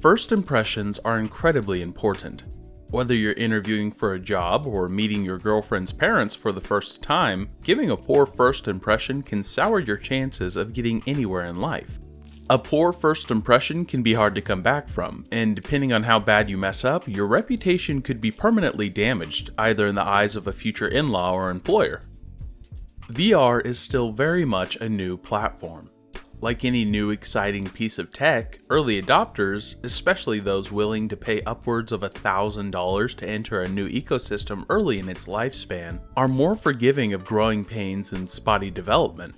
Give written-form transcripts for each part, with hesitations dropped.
First impressions are incredibly important. Whether you're interviewing for a job or meeting your girlfriend's parents for the first time, giving a poor first impression can sour your chances of getting anywhere in life. A poor first impression can be hard to come back from, and depending on how bad you mess up, your reputation could be permanently damaged, either in the eyes of a future in-law or employer. VR is still very much a new platform. Like any new exciting piece of tech, early adopters, especially those willing to pay upwards of $1,000 to enter a new ecosystem early in its lifespan, are more forgiving of growing pains and spotty development.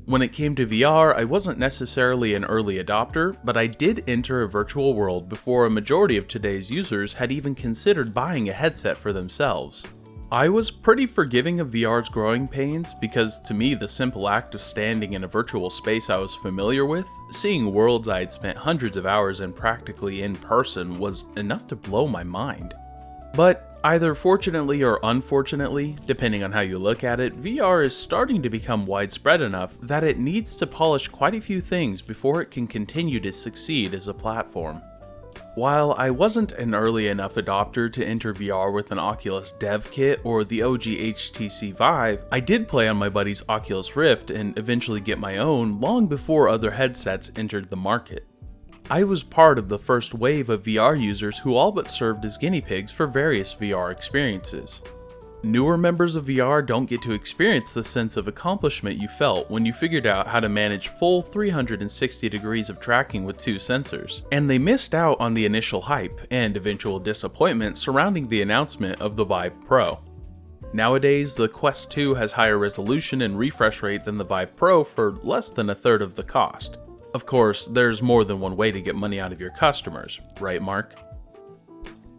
When it came to VR, I wasn't necessarily an early adopter, but I did enter a virtual world before a majority of today's users had even considered buying a headset for themselves. I was pretty forgiving of VR's growing pains because to me the simple act of standing in a virtual space I was familiar with, seeing worlds I had spent hundreds of hours in practically in person was enough to blow my mind. But either fortunately or unfortunately, depending on how you look at it, VR is starting to become widespread enough that it needs to polish quite a few things before it can continue to succeed as a platform. While I wasn't an early enough adopter to enter VR with an Oculus dev kit or the OG HTC Vive, I did play on my buddy's Oculus Rift and eventually get my own long before other headsets entered the market. I was part of the first wave of VR users who all but served as guinea pigs for various VR experiences. Newer members of VR don't get to experience the sense of accomplishment you felt when you figured out how to manage full 360 degrees of tracking with two sensors, and they missed out on the initial hype and eventual disappointment surrounding the announcement of the Vive Pro. Nowadays, the Quest 2 has higher resolution and refresh rate than the Vive Pro for less than a third of the cost. Of course, there's more than one way to get money out of your customers, right Mark?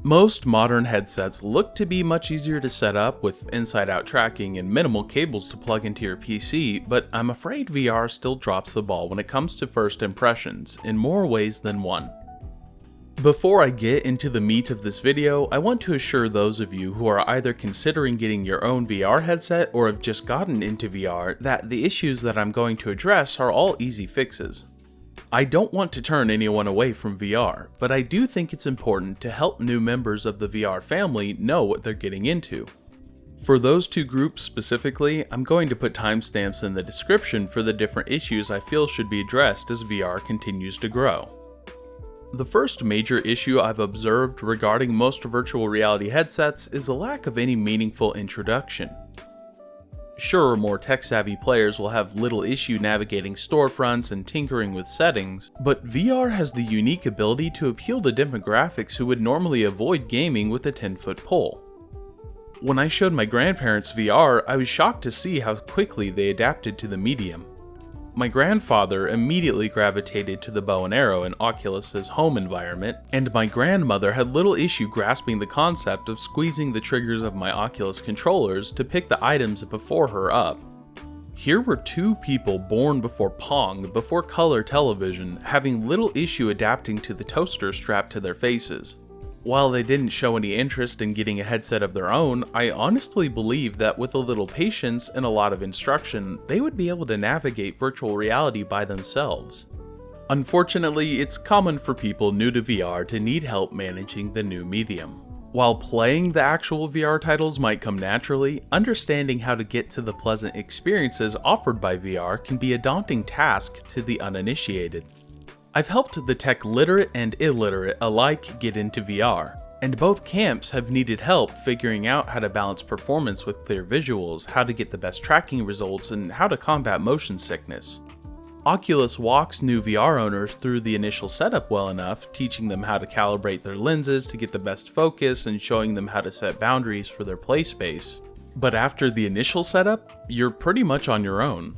Most modern headsets look to be much easier to set up with inside-out tracking and minimal cables to plug into your PC, but I'm afraid VR still drops the ball when it comes to first impressions, in more ways than one. Before I get into the meat of this video, I want to assure those of you who are either considering getting your own VR headset or have just gotten into VR that the issues that I'm going to address are all easy fixes. I don't want to turn anyone away from VR, but I do think it's important to help new members of the VR family know what they're getting into. For those two groups specifically, I'm going to put timestamps in the description for the different issues I feel should be addressed as VR continues to grow. The first major issue I've observed regarding most virtual reality headsets is a lack of any meaningful introduction. Sure, more tech-savvy players will have little issue navigating storefronts and tinkering with settings, but VR has the unique ability to appeal to demographics who would normally avoid gaming with a 10-foot pole. When I showed my grandparents VR, I was shocked to see how quickly they adapted to the medium. My grandfather immediately gravitated to the bow and arrow in Oculus's home environment, and my grandmother had little issue grasping the concept of squeezing the triggers of my Oculus controllers to pick the items before her up. Here were two people born before Pong, before color television, having little issue adapting to the toaster strapped to their faces. While they didn't show any interest in getting a headset of their own, I honestly believe that with a little patience and a lot of instruction, they would be able to navigate virtual reality by themselves. Unfortunately, it's common for people new to VR to need help managing the new medium. While playing the actual VR titles might come naturally, understanding how to get to the pleasant experiences offered by VR can be a daunting task to the uninitiated. I've helped the tech-literate and illiterate alike get into VR, and both camps have needed help figuring out how to balance performance with clear visuals, how to get the best tracking results, and how to combat motion sickness. Oculus walks new VR owners through the initial setup well enough, teaching them how to calibrate their lenses to get the best focus and showing them how to set boundaries for their play space. But after the initial setup, you're pretty much on your own.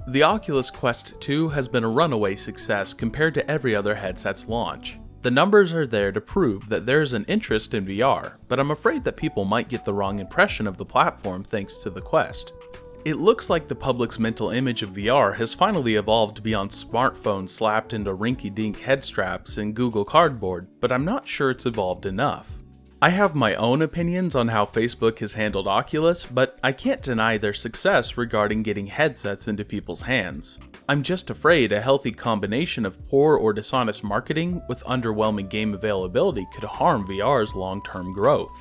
The Oculus Quest 2 has been a runaway success compared to every other headset's launch. The numbers are there to prove that there is an interest in VR, but I'm afraid that people might get the wrong impression of the platform thanks to the Quest. It looks like the public's mental image of VR has finally evolved beyond smartphones slapped into rinky-dink head straps and Google Cardboard, but I'm not sure it's evolved enough. I have my own opinions on how Facebook has handled Oculus, but I can't deny their success regarding getting headsets into people's hands. I'm just afraid a healthy combination of poor or dishonest marketing with underwhelming game availability could harm VR's long-term growth.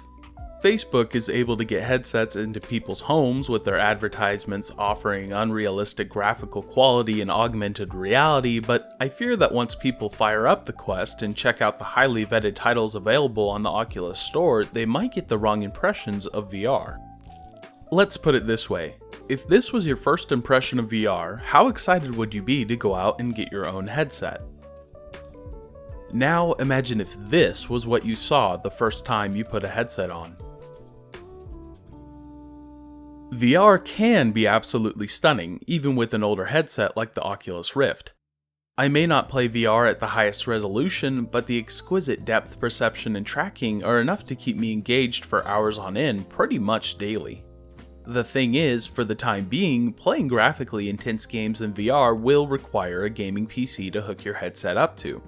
Facebook is able to get headsets into people's homes with their advertisements offering unrealistic graphical quality and augmented reality, but I fear that once people fire up the Quest and check out the highly vetted titles available on the Oculus Store, they might get the wrong impressions of VR. Let's put it this way. If this was your first impression of VR, how excited would you be to go out and get your own headset? Now imagine if this was what you saw the first time you put a headset on. VR can be absolutely stunning, even with an older headset like the Oculus Rift. I may not play VR at the highest resolution, but the exquisite depth perception and tracking are enough to keep me engaged for hours on end pretty much daily. The thing is, for the time being, playing graphically intense games in VR will require a gaming PC to hook your headset up to.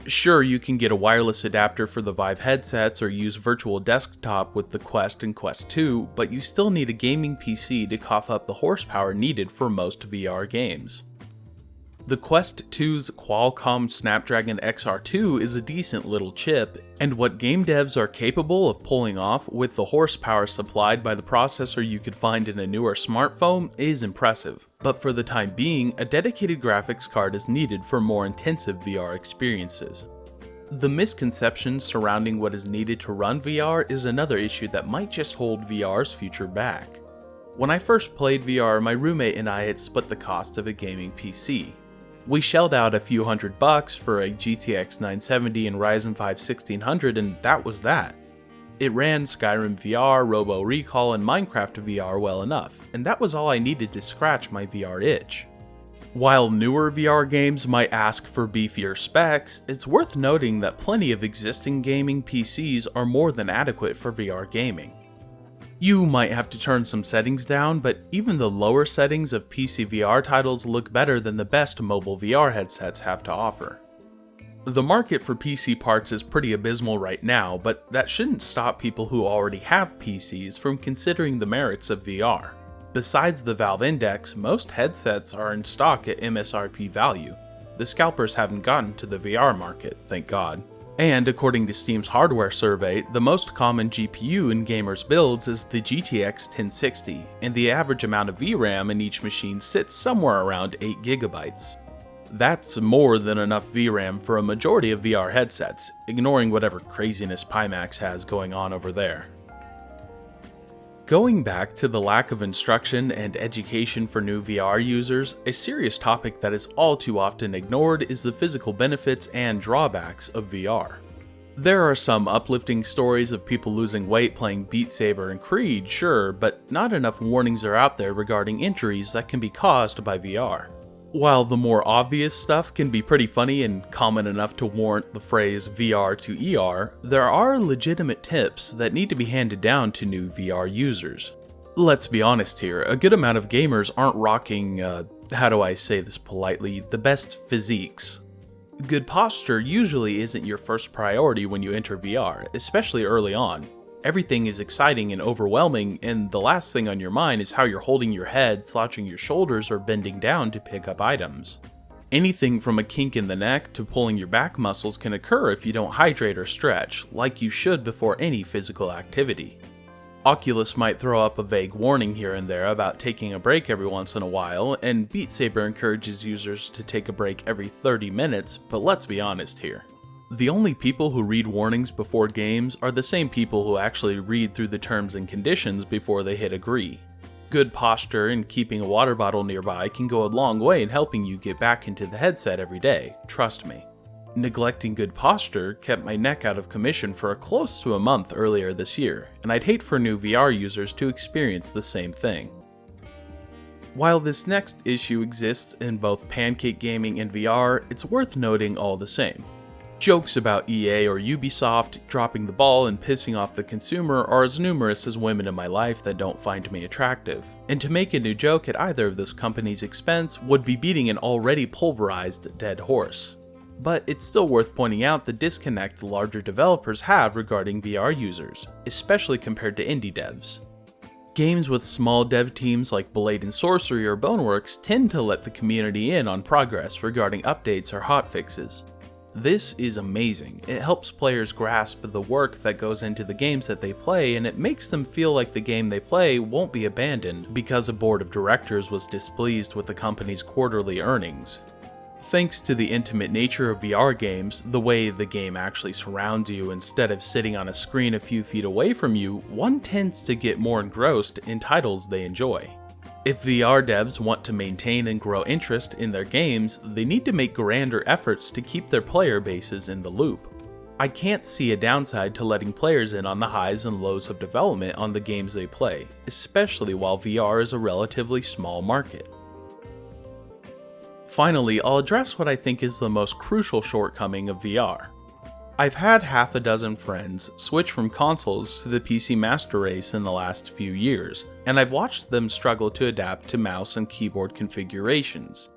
Sure, you can get a wireless adapter for the Vive headsets or use virtual desktop with the Quest and Quest 2, but you still need a gaming PC to cough up the horsepower needed for most VR games. The Quest 2's Qualcomm Snapdragon XR2 is a decent little chip, and what game devs are capable of pulling off with the horsepower supplied by the processor you could find in a newer smartphone is impressive. But for the time being, a dedicated graphics card is needed for more intensive VR experiences. The misconceptions surrounding what is needed to run VR is another issue that might just hold VR's future back. When I first played VR, my roommate and I had split the cost of a gaming PC. We shelled out a few $100 for a GTX 970 and Ryzen 5 1600, and that was that. It ran Skyrim VR, Robo Recall, and Minecraft VR well enough, and that was all I needed to scratch my VR itch. While newer VR games might ask for beefier specs, it's worth noting that plenty of existing gaming PCs are more than adequate for VR gaming. You might have to turn some settings down, but even the lower settings of PC VR titles look better than the best mobile VR headsets have to offer. The market for PC parts is pretty abysmal right now, but that shouldn't stop people who already have PCs from considering the merits of VR. Besides the Valve Index, most headsets are in stock at MSRP value. The scalpers haven't gotten to the VR market, thank God. And according to Steam's hardware survey, the most common GPU in gamers' builds is the GTX 1060, and the average amount of VRAM in each machine sits somewhere around 8GB. That's more than enough VRAM for a majority of VR headsets, ignoring whatever craziness Pimax has going on over there. Going back to the lack of instruction and education for new VR users, a serious topic that is all too often ignored is the physical benefits and drawbacks of VR. There are some uplifting stories of people losing weight playing Beat Saber and Creed, sure, but not enough warnings are out there regarding injuries that can be caused by VR. While the more obvious stuff can be pretty funny and common enough to warrant the phrase VR to ER, there are legitimate tips that need to be handed down to new VR users. Let's be honest here, a good amount of gamers aren't rocking, how do I say this politely, the best physiques. Good posture usually isn't your first priority when you enter VR, especially early on. Everything is exciting and overwhelming, and the last thing on your mind is how you're holding your head, slouching your shoulders, or bending down to pick up items. Anything from a kink in the neck to pulling your back muscles can occur if you don't hydrate or stretch, like you should before any physical activity. Oculus might throw up a vague warning here and there about taking a break every once in a while, and Beat Saber encourages users to take a break every 30 minutes, but let's be honest here. The only people who read warnings before games are the same people who actually read through the terms and conditions before they hit agree. Good posture and keeping a water bottle nearby can go a long way in helping you get back into the headset every day, trust me. Neglecting good posture kept my neck out of commission for close to a month earlier this year, and I'd hate for new VR users to experience the same thing. While this next issue exists in both pancake gaming and VR, it's worth noting all the same. Jokes about EA or Ubisoft dropping the ball and pissing off the consumer are as numerous as women in my life that don't find me attractive, and to make a new joke at either of those companies' expense would be beating an already pulverized dead horse. But it's still worth pointing out the disconnect the larger developers have regarding VR users, especially compared to indie devs. Games with small dev teams like Blade and Sorcery or Boneworks tend to let the community in on progress regarding updates or hotfixes. This is amazing. It helps players grasp the work that goes into the games that they play, and it makes them feel like the game they play won't be abandoned because a board of directors was displeased with the company's quarterly earnings. Thanks to the intimate nature of VR games, the way the game actually surrounds you instead of sitting on a screen a few feet away from you, one tends to get more engrossed in titles they enjoy. If VR devs want to maintain and grow interest in their games, they need to make grander efforts to keep their player bases in the loop. I can't see a downside to letting players in on the highs and lows of development on the games they play, especially while VR is a relatively small market. Finally, I'll address what I think is the most crucial shortcoming of VR. I've had half a dozen friends switch from consoles to the PC master race in the last few years, and I've watched them struggle to adapt to mouse and keyboard configurations.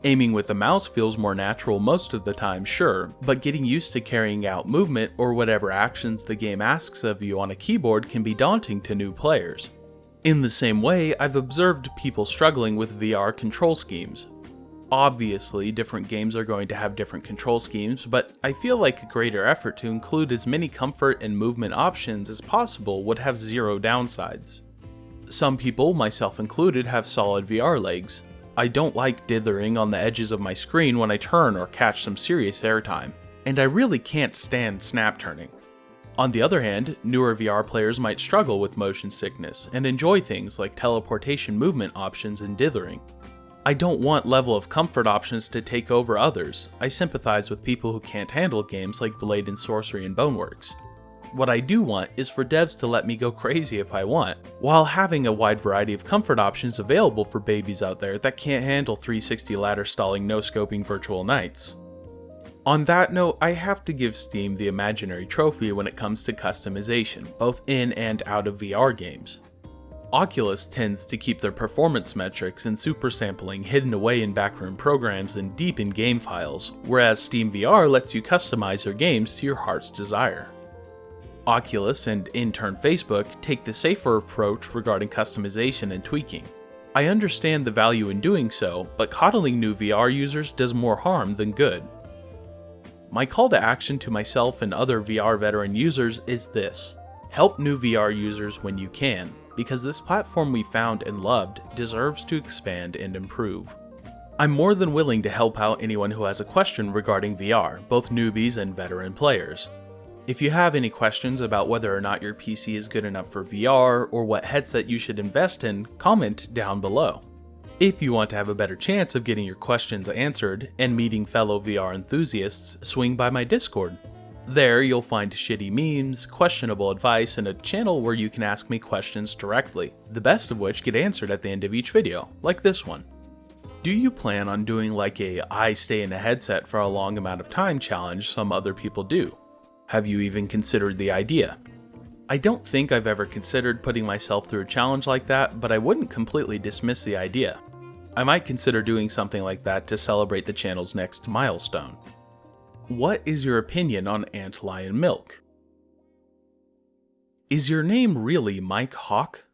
Aiming with the mouse feels more natural most of the time, sure, but getting used to carrying out movement or whatever actions the game asks of you on a keyboard can be daunting to new players. In the same way, I've observed people struggling with VR control schemes. Obviously, different games are going to have different control schemes, but I feel like a greater effort to include as many comfort and movement options as possible would have zero downsides. Some people, myself included, have solid VR legs. I don't like dithering on the edges of my screen when I turn or catch some serious airtime, and I really can't stand snap turning. On the other hand, newer VR players might struggle with motion sickness and enjoy things like teleportation movement options and dithering. I don't want level of comfort options to take over others. I sympathize with people who can't handle games like Blade and Sorcery and Boneworks. What I do want is for devs to let me go crazy if I want, while having a wide variety of comfort options available for babies out there that can't handle 360 ladder stalling no-scoping virtual nights. On that note, I have to give Steam the imaginary trophy when it comes to customization, both in and out of VR games. Oculus tends to keep their performance metrics and super sampling hidden away in backroom programs and deep in game files, whereas Steam VR lets you customize your games to your heart's desire. Oculus, and in turn Facebook, take the safer approach regarding customization and tweaking. I understand the value in doing so, but coddling new VR users does more harm than good. My call to action to myself and other VR veteran users is this: help new VR users when you can, because this platform we found and loved deserves to expand and improve. I'm more than willing to help out anyone who has a question regarding VR, both newbies and veteran players. If you have any questions about whether or not your PC is good enough for VR or what headset you should invest in, comment down below. If you want to have a better chance of getting your questions answered and meeting fellow VR enthusiasts, swing by my Discord. There you'll find shitty memes, questionable advice, and a channel where you can ask me questions directly, the best of which get answered at the end of each video, like this one. Do you plan on doing like a I stay in a headset for a long amount of time challenge some other people do? Have you even considered the idea? I don't think I've ever considered putting myself through a challenge like that, but I wouldn't completely dismiss the idea. I might consider doing something like that to celebrate the channel's next milestone. What is your opinion on Antlion Milk? Is your name really Mike Hawk?